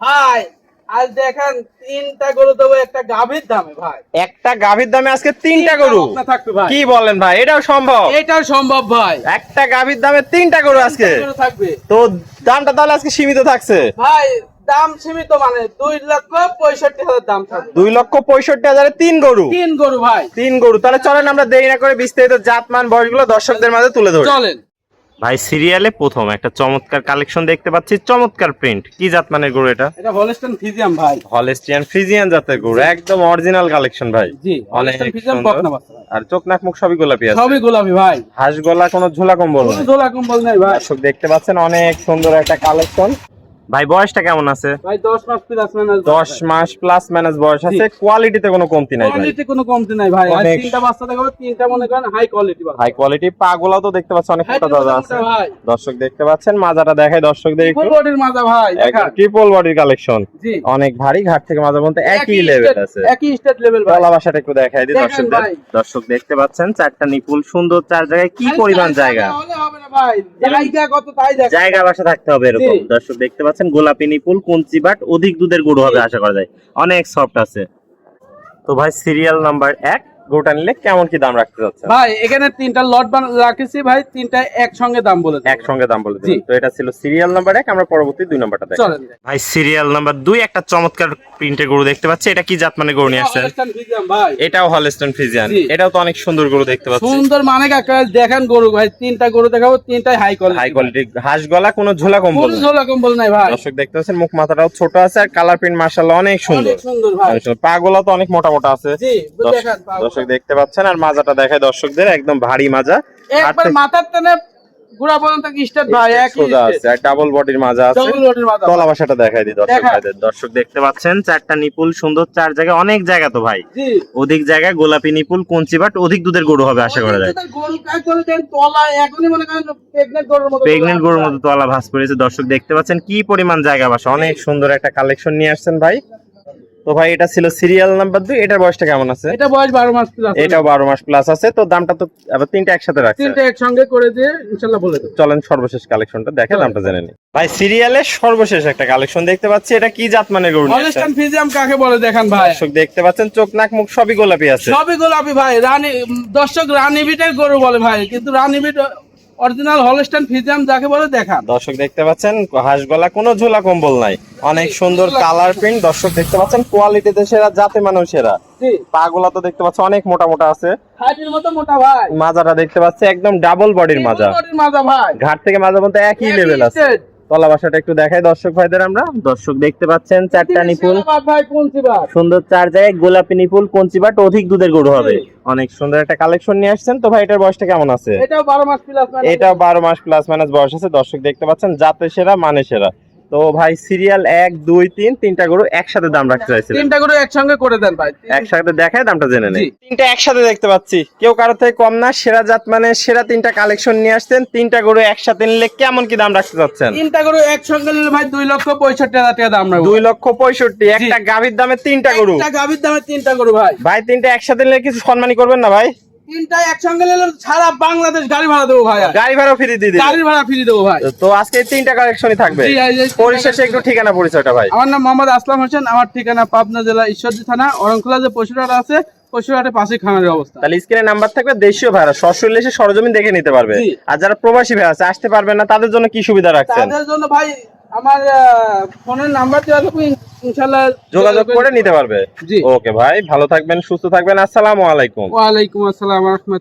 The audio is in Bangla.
ভাই আজ দেখেন তিনটা গরু দেবো একটা গাভীর দামে ভাই। একটা গাভীর দামে আজকে তিনটা গরু বকনা থাকবে ভাই। কি বলেন ভাই, এটাও সম্ভব? এটাও সম্ভব ভাই। একটা গাভীর দামে তিনটা গরু আজকে তিনটা গরু থাকবে তো দামটা তাহলে আজকে সীমিত থাকছে। ভাই। দাম সীমিত মানে 2,65,000 দাম থাকবে। 2,65,000 তিন গরু। তিন গরু ভাই। তিন গরু তাহলে চলেন আমরা দেরি না করে বিস্তারিত জাতমান বয়সগুলো দর্শকদের মাঝে তুলে ধরি। চলেন ভাই সিরিয়ালে প্রথম একটা চমৎকার কালেকশন দেখতে পাচ্ছি, চমৎকার প্রিন্ট। কি জাতমানের গরু এটা? এটা হলস্টাইন ফ্রিজিয়ান ভাই। হলস্টিয়ান ফ্রিজিয়ান জাতের গরু, একদম অরিজিনাল কালেকশন ভাই। জি অনেক হলস্টাইন ফ্রিজিয়ান সুন্দর। বকনা বাচ্চা ভাই। আর চোখ নাক মুখ সবই গোলাপি আছে, সবই গোলাপি ভাই। হাঁস গলা কোনো ঝোলা কম্বল কোনো নাই। ঝোলা কম্বল নাই ভাই। দর্শক দেখতে পাচ্ছেন অনেক সুন্দর একটা কালেকশন। ভাই বয়সটা কেমন আছে? ভাই 10 মাস প্লাস মাইনাস 10 মাস প্লাস মাইনাস বয়স আছে। কোয়ালিটিতে কোনো কমতি নাই ভাই, কোয়ালিটি কোনো কমতি নাই ভাই। আর অনেক- তিনটা বাচ্চা দেখাবো, তিনটা মনে করেন হাই কোয়ালিটি বাচ্চা। High quality. পা গুলাও তো দেখতে পাচ্ছেন অনেক হাই মোটা দাদা আছে। ভাই। দর্শক দেখতে পাচ্ছেন মাজাটা দেখাই দর্শকদের একটু। ফুল বডির মাজা ভাই। দেখা ট্রিপল বডির কালেকশন, জি অনেক ভারী। ঘাট থেকে মাজা পর্যন্ত একই লেভেল আছে। একই স্টেট লেভেল ভাই। গলা বাসাটা একটু দেখাই দিই দেখেন দর্শকদের। ভাই। দর্শক দেখতে পাচ্ছেন চারটা নিপুল সুন্দর, চার জায়গায় কি পরিমাণ জায়গা। হলে হবে না ভাই। জায়গা কত তাই দেখ। জায়গা বাসা থাকতে হবে এরকম। জি। দর্শক দেখতে পাচ্ছেন গোলাপি নিপুল, কুঞ্চি বাট, অধিক দুধের গরু হবে আশা করা যায়, অনেক সফট আছে। তো ভাই সিরিয়াল নাম্বার 1 গরুটা নিলে কেমন কি দাম রাখতে যাচ্ছেন? ভাই এখানে তিনটা লট রাখেছি ভাই, তিনটা একসঙ্গে দাম বলে দেব। একসঙ্গে দাম বলে জি। দিবেন। তো এটা ছিল সিরিয়াল নাম্বার 1, আমরা পরবর্তী 2 নাম্বারটা দেখব। চলেন ভাই সিরিয়াল নাম্বার 2 একটা চমৎকার প্রিন্টের গরু দেখতে পাচ্ছি। এটা কি জাত মানে গরু নিয়ে আসছেন? হলস্টাইন ফ্রিজিয়ান ভাই। এটাও হলস্টাইন ফ্রিজিয়ান। জি। এটাও তো অনেক সুন্দর গরু দেখতে পাচ্ছি। সুন্দর মানে কাকা দেখেন গরু ভাই, তিনটা গরু দেখাবো, তিনটাই হাই কোয়ালিটি। হাই কোয়ালিটি, হাঁস গলা, কোনো ঝোলা কম্বল কোনো নেই। ঝোলা কম্বল নাই ভাই। দর্শক দেখতে পাচ্ছেন মুখ মাথাটাও ছোট আছে, আর কালার প্রিন্ট মাশাআল্লাহ অনেক সুন্দর। অনেক সুন্দর ভাই। অনেক সুন্দর। পা গুলো তো অনেক মোটা মোটা আছে। জি দর্শক- দেখেন পাও। দর্শক দেখতে পাচ্ছেন, আর মাজাটা দেখায় দর্শকদের, একদম ভারী মাজা। একবার মাথার টানে গুড়া পর্যন্ত স্টার্ট ভাই, একই সোজা আছে, আর ডাবল বডির মাজা আছে। ডবল লোডের মাথা। তলা বাসাটা দেখাই দিই দর্শক দেখান। ভাইদের। দর্শক দেখতে পাচ্ছেন চারটা নিপুল সুন্দর, চার জায়গায় অনেক জায়গা তো ভাই। জি অধিক জায়গায় গোলাপি নিপুল, কুঞ্চি বাট, অধিক দুধের গরু হবে আশা করা যায়। গরু কাজ করে দেন তলা এখনই মনে করেন প্রেগন্যান্ট গরুর মতো। প্রেগনেন্ট গরুর মতো তলা ভাঁজ করেছে। দর্শক দেখতে পাচ্ছেন কি পরিমাণ জায়গা বাসা, অনেক সুন্দর একটা কালেকশন নিয়ে আসছেন ভাই। তো ভাই এটা ছিল সিরিয়াল নাম্বার 2, এটার বয়সটা কেমন আছে? এটা বয়স 12 মাস প্লাস। এটাও 12 মাস প্লাস আছে। তো দামটা তো আবার তিনটা একসাথে রাখছে। তিনটা একসঙ্গে করে দিয়ে ইনশাআল্লাহ বলে দেব। চলেন সর্বশেষ কালেকশনটা দেখে চলেন। দামটা জেনে নিই। ভাই সিরিয়ালে সর্বশেষ একটা কালেকশন দেখতে পাচ্ছি। এটা কি জাত মানে গরু নিয়ে আসছেন? হলস্টাইন ফ্রিজিয়ান কাকে বলে দেখেন ভাই। দর্শক দেখতে পাচ্ছেন চোখ নাক মুখ সবই গোলাপি আছে। সবই গোলাপি ভাই। রানী দর্শক রানী বিটের গরু বলে ভাই, কিন্তু রানী বিট অরিজিনাল হলস্টাইন ফ্রিজিয়ান যাকে বলে দেখান। দর্শক দেখতে পাচ্ছেন হাঁস গলা, কোনো ঝোলা কম্বল নাই, অনেক সুন্দর কালার প্রিন্ট। দর্শক দেখতে পাচ্ছেন কোয়ালিটিতে সেরা, জাতে মানেও সেরা। জি পা গুলা তো দেখতে পাচ্ছেন অনেক মোটা মোটা আছে। হাইটের মতো মোটা ভাই। মাজাটা দেখতে পাচ্ছি একদম ডাবল বডির মাজা। বডির মাজা ভাই। ঘাট থেকে মাজা পর্যন্ত একই লেভেল আছে। স্টেট। তলা বাসাটা একটু দেখাই দর্শক ভাইদের আমরা। দর্শক দেখতে পাচ্ছেন চারটা নিপুল সিরাবাদ ভাই কোনছি ভাই। সুন্দর, চার জায়গায় গোলাপি নিপুল, কঞ্চি বাট, অধিক দুধের গরু হবে। অনেক সুন্দর একটা কালেকশন নিয়ে আসছেন। তো ভাই এটার বয়সটা কেমন আছে? এটাও 12 মাস প্লাস মানে। এটাও 12 মাস প্লাস মাইনাস বয়স আছে। দর্শক দেখতে পাচ্ছেন জাতে সেরা মানে সেরা। তো ভাই সিরিয়াল 1 2 3 তিনটা গরু একসাথে দাম রাখতে চাইছিলেন, তিনটা করে একসঙ্গে করে দেন ভাই। একসাথে দেখায় দামটা জেনে নেই। জি। তিনটা একসাথে দেখতে পাচ্ছি, কেউ কারো থেকে কম না। সেরা জাত মানে সেরা তিনটা কালেকশন নিয়ে আসছেন। তিনটা গরু একসাথে নিলে কেমন কি দাম রাখতে চাচ্ছেন? তিনটা করে একসঙ্গে নিলে ভাই 2,65,000 টাকা দাম রাখবো। 2,65,000। একটা গাভীর দামে তিনটা গরু। একটা গাভীর দামে তিনটা গরু ভাই। ভাই তিনটা একসাথে নিলে কিছু সম্মানী করবেন না ভাই? তিনটা একসঙ্গে নিলে সারা বাংলাদেশ গাড়ি ভাড়া দেবো ভাই। গাড়ি ভাড়া ফ্রি দিয়ে দিবেন। গাড়ির ভাড়া ফ্রি দেবো ভাই। তো আজকে এই তিনটা কালেকশনই থাকবে। জি, এই যে তিনটা পরিশেষে একটু ঠিকানা পরিচয়টা ভাই। আমার নাম মোহাম্মদ আসলাম হোসেন, আমার ঠিকানা পাবনা জেলা ঈশ্বরদী থানা অরংখোলা যে পশুরহাট আছে, পশুরহাটে পাশে খামারের অবস্থা। তাহলে স্ক্রিনে নাম্বার থাকবে, দেশীয় ভাড়া সরাসরি এসে সরজমিন দেখে নিতে পারবে। জি। আর যারা প্রবাসী ভাই আছে আসতে পারবেন না, তাদের জন্য কি সুবিধা রাখছেন? তাদের জন্য ভাই আমার ফোনের নাম্বার দেওয়া থাকবে, ইনশাআল্লাহ যোগাযোগ করে নিতে পারবে। জি। ওকে ভাই, ভালো থাকবেন, সুস্থ থাকবেন। আসসালামু আলাইকুম। ওয়ালাইকুম আসসালাম ওয়া রাহমাতুল্লাহ।